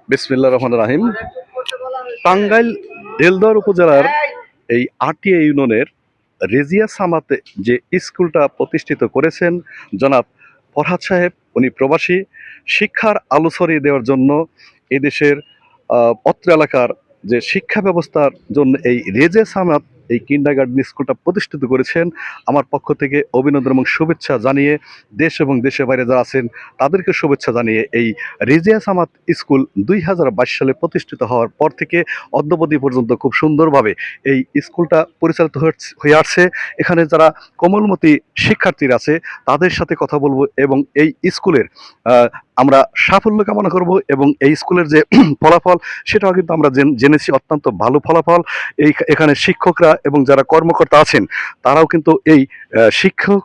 বিসমিল্লাহির রহমানির রহিম। টাঙ্গাইল দেলদুয়ার উপজেলার এই আটিয়া ইউনিয়নের রেজিয়া সামাতে যে স্কুলটা প্রতিষ্ঠিত করেছেন জনাব ফরহাদ সাহেব, উনি প্রবাসী। শিক্ষার আলো ছড়িয়ে দেওয়ার জন্য এদেশের অত্র এলাকার যে শিক্ষা ব্যবস্থার জন্য এই রেজিয়া সামাত এই কিন্ডারগার্টেন স্কুলটা প্রতিষ্ঠিত করেছেন। আমার পক্ষ থেকে অভিনন্দন এবং শুভেচ্ছা জানিয়ে, দেশ এবং দেশের বাইরে যারা আছেন তাদেরকে শুভেচ্ছা জানিয়ে, এই রেজিয়া সামাত স্কুল 2022 সালে প্রতিষ্ঠিত হওয়ার পর থেকে অদ্যাবধি পর্যন্ত খুব সুন্দরভাবে এই স্কুলটা পরিচালিত হয়ে আসছে। এখানে যারা কোমলমতি শিক্ষার্থীরা আছে তাদের সাথে কথা বলবো এবং এই স্কুলের আমরা সাফল্য কামনা করব এবং এই স্কুলের যে ফলাফল সেটাও কিন্তু আমরা জেনেছি অত্যন্ত ভালো ফলাফল। এখানে শিক্ষকরা এবং যারা কর্মকর্তা আছেন তারাও কিন্তু এই শিক্ষক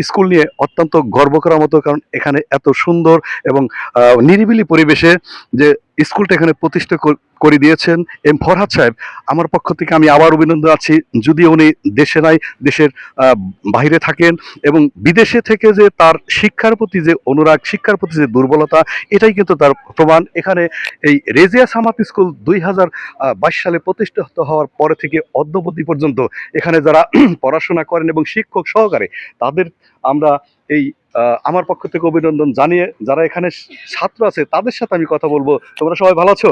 স্কুল নিয়ে অত্যন্ত গর্ব করার মতো, কারণ এখানে এত সুন্দর এবং নিরিবিলি পরিবেশে যে স্কুলটা এখানে প্রতিষ্ঠা করে দিয়েছেন এম ফরহাদ সাহেব, আমার পক্ষ থেকে আমি আবার অভিনন্দন আছি। যদিও উনি দেশে নাই, দেশের বাইরে থাকেন এবং বিদেশে থেকে যে তার শিক্ষার প্রতি যে অনুরাগ, শিক্ষার প্রতি যে দুর্বলতা, এটাই কিন্তু তার প্রমাণ। এখানে এই রেজিয়া সামাত স্কুল 2022 সালে প্রতিষ্ঠিত হওয়ার পরে থেকে অদ্যাবধি পর্যন্ত এখানে যারা পড়াশোনা করেন এবং শিক্ষক সহকারে তাদের আমরা এই আমার পক্ষ থেকে অভিনন্দন জানিয়ে, যারা এখানে ছাত্র আছে তাদের সাথে আমি কথা বলবো। তোমরা সবাই ভালো আছো?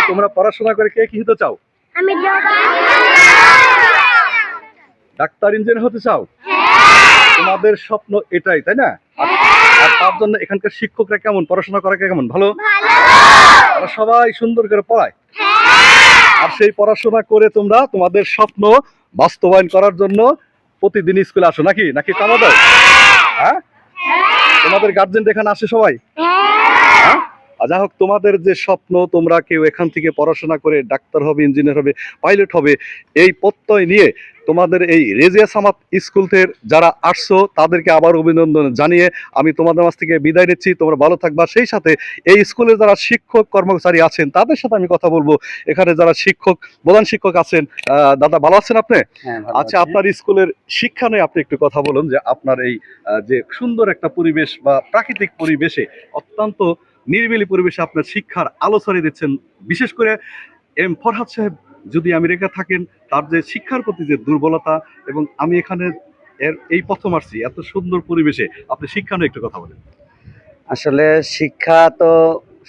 তোমরা পড়াশোনা করে কে কি হতে চাও? আমি ডাক্তার, ইঞ্জিনিয়ার হতে চাও? তোমাদের স্বপ্ন এটাই, তাই না? আর তার জন্য এখানকার শিক্ষকরা কেমন, পড়াশোনা করা কেমন? ভালো? তারা সবাই সুন্দর করে পড়ায়? আর সেই পড়াশোনা করে তোমরা তোমাদের স্বপ্ন বাস্তবায়ন করার জন্য প্রতিদিন স্কুলে আসো নাকি নাকি কামা দাও? হ্যাঁ, তোমাদের গার্জেন এখানে আসে সবাই? হ্যাঁ, যা হোক, তোমাদের যে স্বপ্ন, তোমরা কেউ এখান থেকে পড়াশোনা করে ডাক্তার হবে, ইঞ্জিনিয়ার হবে, পাইলট হবে, এই প্রত্যয় নিয়ে তোমাদের এই রেজিয়া সামাত স্কুলের যারা আসছো তাদেরকে আবার অভিনন্দন জানিয়ে আমি তোমাদের মাঝ থেকে বিদায় নিচ্ছি। তোমরা ভালো থাকবা। সেই সাথে এই স্কুলে যারা শিক্ষক কর্মচারী আছেন তাদের সাথে আমি কথা বলবো। এখানে যারা শিক্ষক, প্রধান শিক্ষক আছেন, দাদা ভালো আছেন আপনি? আচ্ছা, আপনার স্কুলের শিক্ষা নিয়ে আপনি একটু কথা বলুন, যে আপনার এই যে সুন্দর একটা পরিবেশ বা প্রাকৃতিক পরিবেশে, অত্যন্ত নিরিবিলি পরিবেশে আপনার শিক্ষার আলো ছড়িয়ে দিচ্ছেন। বিশেষ করে এম ফরহাদ সাহেব যদি আমেরিকা থাকেন, তার যে শিক্ষার প্রতি যে দুর্বলতা, এবং আমি এখানে এই প্রথম আসছি এত সুন্দর পরিবেশে, আপনি শিক্ষা নিয়ে একটু কথা বলেন। আসলে শিক্ষা তো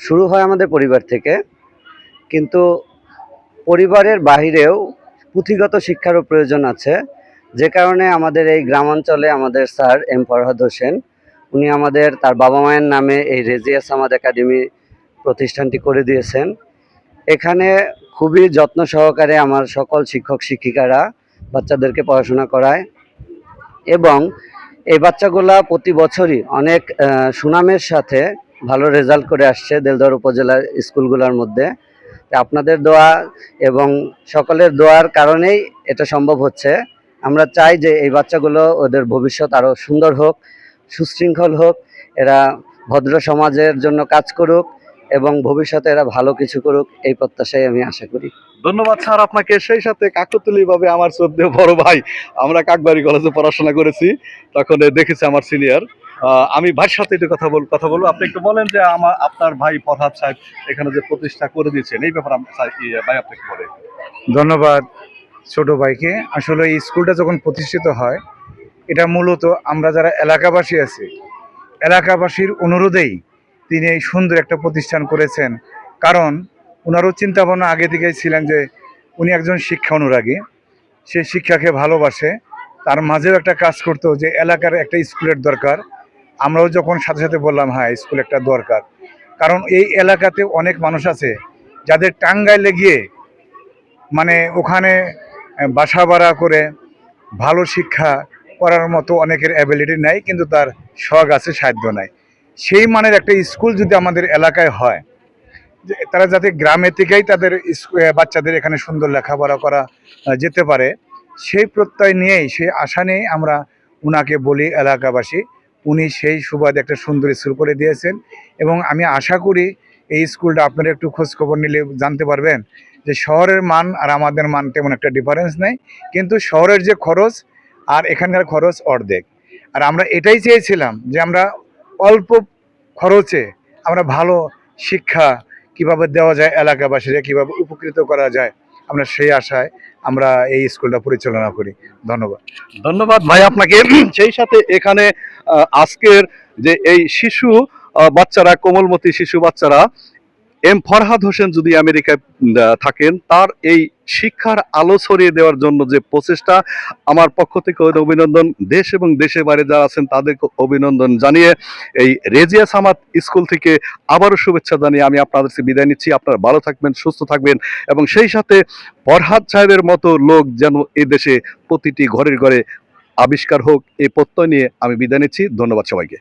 শুরু হয় আমাদের পরিবার থেকে, কিন্তু পরিবারের বাহিরেও পুঁথিগত শিক্ষারও প্রয়োজন আছে। যে কারণে আমাদের এই গ্রামাঞ্চলে আমাদের স্যার এম ফরহাদ হোসেন, উনি আমাদের তার বাবা মায়ের নামে এই রেজিয়া সামাদ একাডেমি প্রতিষ্ঠানটি করে দিয়েছেন। এখানে খুবই যত্ন সহকারে আমার সকল শিক্ষক শিক্ষিকারা বাচ্চাদেরকে পড়াশোনা করায় এবং এই বাচ্চাগুলা প্রতি বছরই অনেক সুনামের সাথে ভালো রেজাল্ট করে আসছে দেলদুয়ার উপজেলার স্কুলগুলোর মধ্যে। আপনাদের দোয়া এবং সকলের দোয়ার কারণেই এটা সম্ভব হচ্ছে। আমরা চাই যে এই বাচ্চাগুলো, ওদের ভবিষ্যৎ আরও সুন্দর হোক, সুশৃঙ্খল হোক, এরা ভদ্র সমাজের জন্য কাজ করুক এবং ভবিষ্যতে এরা ভালো কিছু করুক, এই প্রত্যাশাই আমি আশা করি। ধন্যবাদ স্যার আপনাকে। সেই সাথে কাকতালীয় ভাবে আমার শ্রদ্ধেয় বড় ভাই, আমরা কাকবাড়ি কলেজে পড়াশোনা করেছি, তখন দেখেছি আমার সিনিয়র। আমি ভাইয়ের সাথে একটু কথা বলবো। আপনি একটু বলেন যে আপনার ভাই ফরহাদ সাহেব এখানে যে প্রতিষ্ঠা করে দিয়েছেন, এই ব্যাপারে ভাই আপনাকে বলে। ধন্যবাদ ছোট ভাইকে। আসলে এই স্কুলটা যখন প্রতিষ্ঠিত হয়, এটা মূলত আমরা যারা এলাকাবাসী আছি, এলাকাবাসীর অনুরোধেই তিনি এই সুন্দর একটা প্রতিষ্ঠান করেছেন। কারণ ওনারও চিন্তাভাবনা আগে থেকেই ছিলেন যে উনি একজন শিক্ষা অনুরাগী, সে শিক্ষাকে ভালোবাসে, তার মাঝেও একটা কাজ করতো যে এলাকার একটা স্কুলের দরকার। আমরাও যখন সাথে সাথে বললাম হ্যাঁ, স্কুল একটা দরকার, কারণ এই এলাকাতে অনেক মানুষ আছে যাদের টাঙ্গাইলে গিয়ে মানে ওখানে বাসা ভাড়া করে ভালো শিক্ষা করার মতো অনেকের অ্যাবিলিটি নাই, কিন্তু তার শখ আছে, সাধ্য নাই। সেই মানের একটা স্কুল যদি আমাদের এলাকায় হয়, যে তারা যাতে গ্রামে থেকেই তাদের বাচ্চাদের এখানে সুন্দর লেখাপড়া করা যেতে পারে, সেই প্রত্যয় নিয়েই, সেই আশা নিয়েই আমরা উনাকে বলি এলাকাবাসী। উনি সেই সুবাদে একটা সুন্দর স্কুল করে দিয়েছেন এবং আমি আশা করি এই স্কুলটা আপনারা একটু খোঁজখবর নিলে জানতে পারবেন যে শহরের মান আর আমাদের মান তেমন একটা ডিফারেন্স নেই, কিন্তু শহরের যে খরচ আর এখানকার খরচ অর্ধেক। আর আমরা এটাই চেয়েছিলাম যে আমরা অল্প খরচে আমরা ভালো শিক্ষা কিভাবে দেওয়া যায়, এলাকাবাসীরা কিভাবে উপকৃত করা যায়, আমরা সেই আশায় আমরা এই স্কুলটা পরিচালনা করি। ধন্যবাদ। ধন্যবাদ ভাই আপনাকে। সেই সাথে এখানে আজকের যে এই শিশু বাচ্চারা, কোমলমতি শিশু বাচ্চারা, এম ফরহাদ হোসেন যদি আমেরিকায় থাকেন, তার এই শিক্ষার আলো ছড়িয়ে দেওয়ার জন্য যে প্রচেষ্টা, আমার পক্ষ থেকে অভিনন্দন। দেশ এবং দেশের বাইরে যারা আছেন তাদেরকে অভিনন্দন জানিয়ে এই রেজিয়া সামাদ স্কুল থেকে আবারও শুভেচ্ছা জানিয়ে আমি আপনাদেরকে বিদায় নিচ্ছি। আপনারা ভালো থাকবেন, সুস্থ থাকবেন, এবং সেই সাথে ফরহাদ সাহেবের মতো লোক যেন এই দেশে প্রতিটি ঘরের ঘরে আবিষ্কার হোক, এই প্রত্যয় নিয়ে আমি বিদায় নিচ্ছি। ধন্যবাদ সবাইকে।